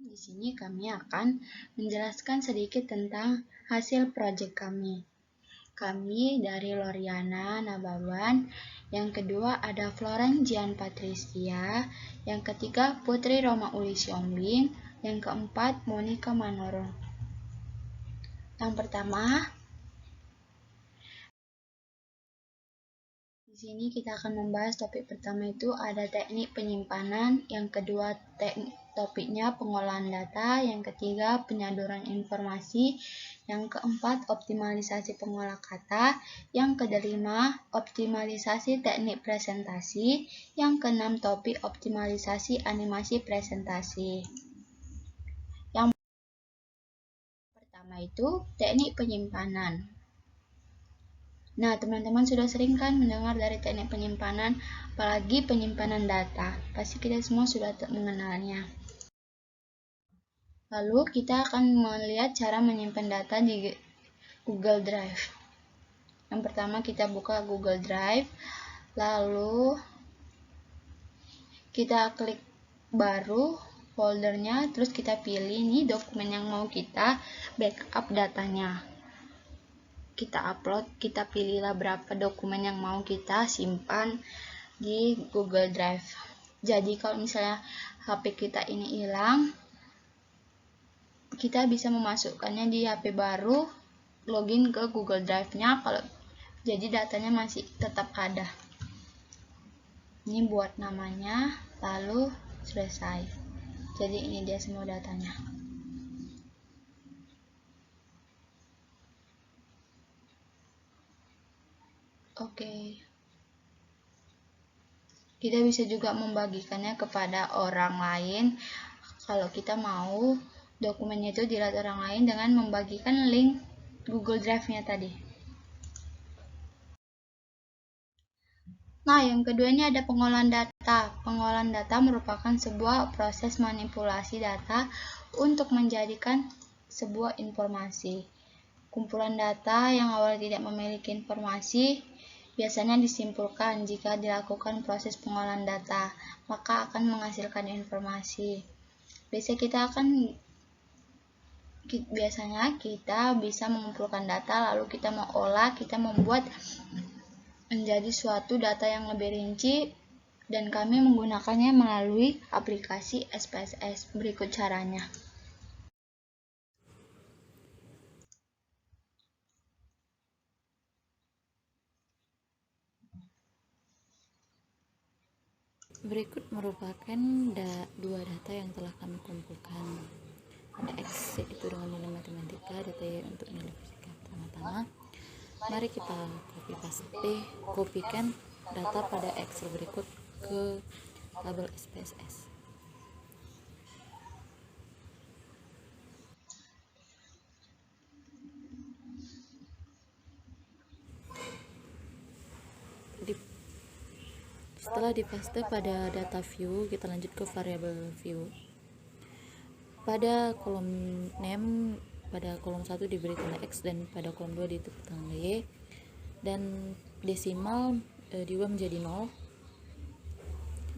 Di sini kami akan menjelaskan sedikit tentang hasil proyek kami. Kami dari Loriana Nababan, yang kedua ada Florence Jian Patricia, yang ketiga Putri Roma Uli Siombing, yang keempat Monica Manoro. Yang pertama, di sini kita akan membahas topik pertama itu ada teknik penyimpanan, yang kedua topiknya pengolahan data, yang ketiga penyaluran informasi, yang keempat optimalisasi pengolah kata, yang kelima optimalisasi teknik presentasi, yang keenam topik optimalisasi animasi presentasi. Yang pertama itu teknik penyimpanan. Nah, teman-teman sudah sering kan mendengar dari teknik penyimpanan, apalagi penyimpanan data. Pasti kita semua sudah mengenalnya. Lalu kita akan melihat cara menyimpan data di Google Drive. Yang pertama kita buka Google Drive, lalu kita klik baru foldernya, terus kita pilih nih dokumen yang mau kita backup datanya. Kita upload, kita pilihlah berapa dokumen yang mau kita simpan di Google Drive. Jadi kalau misalnya HP kita ini hilang, kita bisa memasukkannya di HP baru, login ke Google Drive-nya, kalau jadi datanya masih tetap ada. Ini buat namanya, lalu selesai. Jadi ini dia semua datanya. Oke. Kita bisa juga membagikannya kepada orang lain kalau kita mau dokumennya itu dilihat orang lain dengan membagikan link Google Drive-nya tadi. Nah, yang kedua ini ada pengolahan data. Pengolahan data merupakan sebuah proses manipulasi data untuk menjadikan sebuah informasi. Kumpulan data yang awalnya tidak memiliki informasi biasanya disimpulkan jika dilakukan proses pengolahan data, maka akan menghasilkan informasi. Biasanya kita bisa mengumpulkan data, lalu kita mengolah, kita membuat menjadi suatu data yang lebih rinci, dan kami menggunakannya melalui aplikasi SPSS. Berikut caranya. Berikut merupakan dua data yang telah kami kumpulkan. Ada X yaitu dengan nilai matematika, data Y untuk nilai fisika. Pertama-tama, mari kita kopikan data pada Excel berikut ke tabel SPSS. Setelah dipaste pada data view, kita lanjut ke variabel view. Pada kolom name, pada kolom 1 diberi tanda X dan pada kolom 2 diberi tanda Y, dan desimal diubah menjadi 0.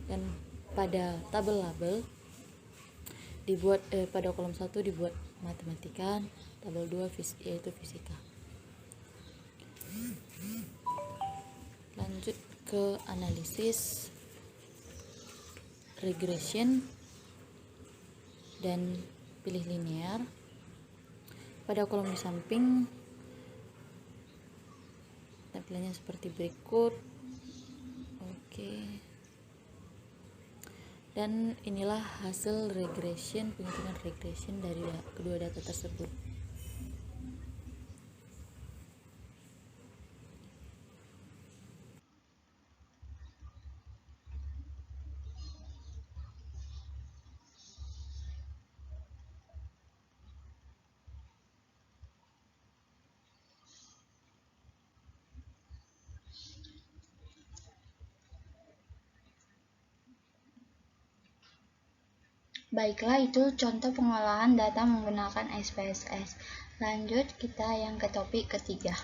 Dan pada tabel label dibuat pada kolom 1 dibuat matematika, tabel 2 yaitu fisika. Lanjut ke analisis, regression, dan pilih linear. Pada kolom di samping tampilannya seperti berikut. Oke. Dan inilah hasil regression, penghitungan regression dari kedua data tersebut. Baiklah, itu contoh pengolahan data menggunakan SPSS. Lanjut kita yang ke topik ketiga.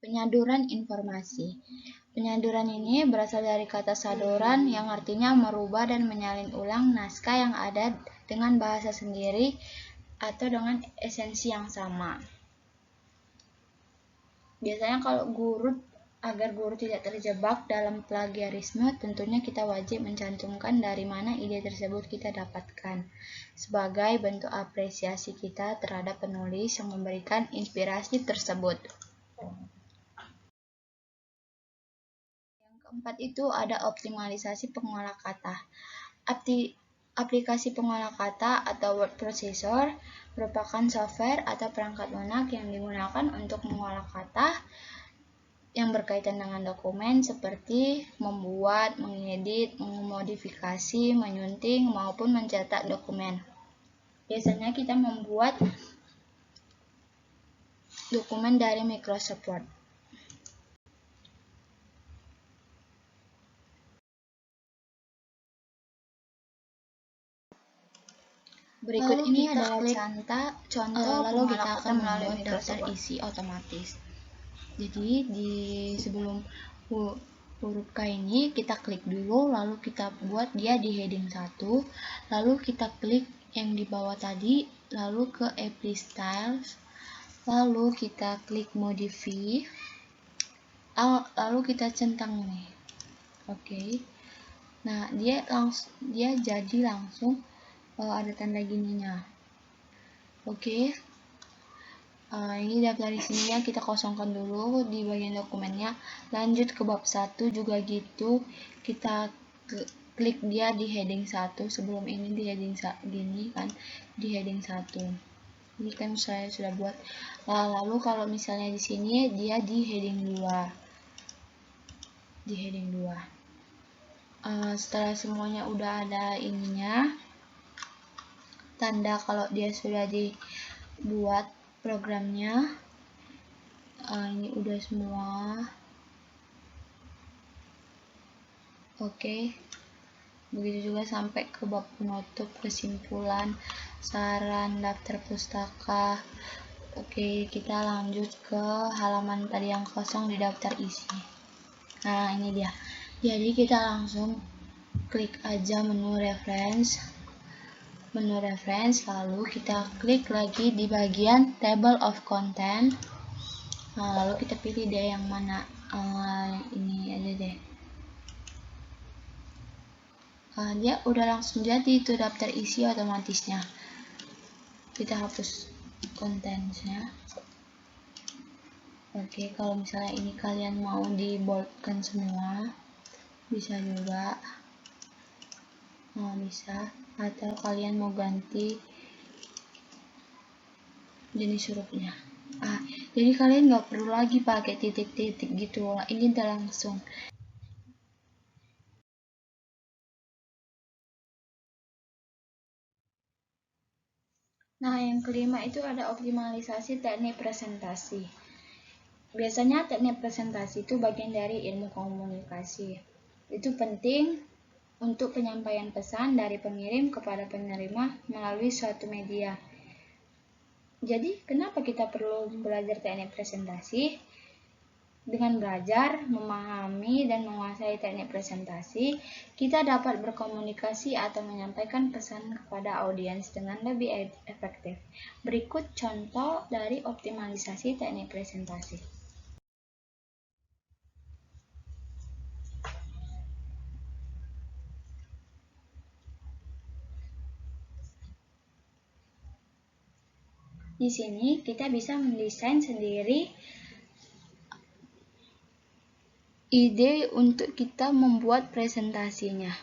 Penyaduran informasi. Penyaduran ini berasal dari kata saduran yang artinya merubah dan menyalin ulang naskah yang ada dengan bahasa sendiri atau dengan esensi yang sama. Biasanya kalau agar guru tidak terjebak dalam plagiarisme, tentunya kita wajib mencantumkan dari mana ide tersebut kita dapatkan, sebagai bentuk apresiasi kita terhadap penulis yang memberikan inspirasi tersebut. Yang keempat itu ada optimalisasi pengolah kata. Aplikasi pengolah kata atau word processor merupakan software atau perangkat lunak yang digunakan untuk mengolah kata yang berkaitan dengan dokumen seperti membuat, mengedit, memodifikasi, menyunting, maupun mencetak dokumen. Biasanya kita membuat dokumen dari Microsoft Word. Berikut ini adalah contoh pengolah kata melalui daftar isi otomatis. Jadi di sebelum huruf K ini kita klik dulu, lalu kita buat dia di heading 1, lalu kita klik yang di bawah tadi, lalu ke Apply Styles, lalu kita klik Modify, lalu kita centang nih. Oke. Nah, dia jadi langsung ada tanda gininya. Oke. Ini daftar isinya kita kosongkan dulu di bagian dokumennya. Lanjut ke bab 1 juga gitu. Kita klik dia di heading 1. Sebelum ini di heading gini kan, di heading 1. Ini kan saya sudah buat. Lalu kalau misalnya di sini dia di heading 2. Di heading 2. Setelah semuanya udah ada ininya, tanda kalau dia sudah dibuat programnya. Ini udah semua. Oke. Begitu juga sampai ke bab penutup, kesimpulan, saran, daftar pustaka. Oke, kita lanjut ke halaman tadi yang kosong di daftar isi. Nah, ini dia. Jadi kita langsung klik aja menu reference, lalu kita klik lagi di bagian table of content. Lalu kita pilih deh yang mana, ini aja deh. Dia udah langsung jadi itu daftar isi otomatisnya. Kita hapus kontennya. Oke, kalau misalnya ini kalian mau di boldkan semua, bisa juga. Bisa, atau kalian mau ganti jenis hurufnya. Jadi kalian nggak perlu lagi pakai titik-titik gitu. Ini udah langsung. Nah, yang kelima itu ada optimalisasi teknik presentasi. Biasanya teknik presentasi itu bagian dari ilmu komunikasi. Itu penting untuk penyampaian pesan dari pengirim kepada penerima melalui suatu media. Jadi, kenapa kita perlu belajar teknik presentasi? Dengan belajar, memahami, dan menguasai teknik presentasi, kita dapat berkomunikasi atau menyampaikan pesan kepada audiens dengan lebih efektif. Berikut contoh dari optimalisasi teknik presentasi. Di sini kita bisa mendesain sendiri ide untuk kita membuat presentasinya.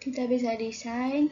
Kita bisa desain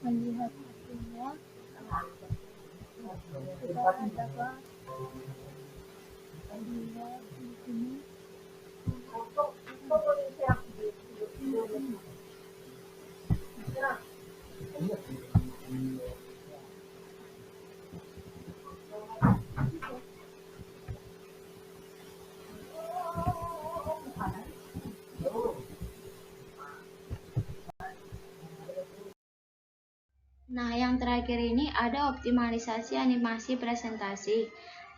Melihat hasilnya, kita dapat melihat di sini. Nah, yang terakhir ini ada optimalisasi animasi presentasi.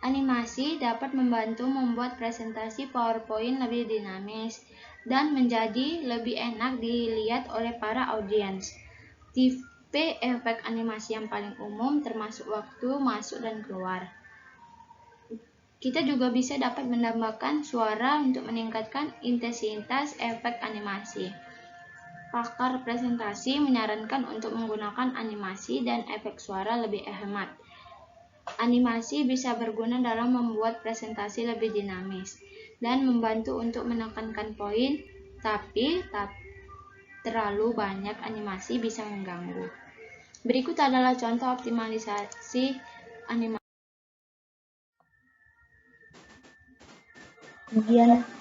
Animasi dapat membantu membuat presentasi PowerPoint lebih dinamis dan menjadi lebih enak dilihat oleh para audiens. Tipe efek animasi yang paling umum termasuk waktu masuk dan keluar. Kita juga bisa dapat menambahkan suara untuk meningkatkan intensitas efek animasi. Pakar presentasi menyarankan untuk menggunakan animasi dan efek suara lebih hemat. Animasi bisa berguna dalam membuat presentasi lebih dinamis dan membantu untuk menekankan poin, tapi tak terlalu banyak animasi bisa mengganggu. Berikut adalah contoh optimalisasi animasi. Kemudian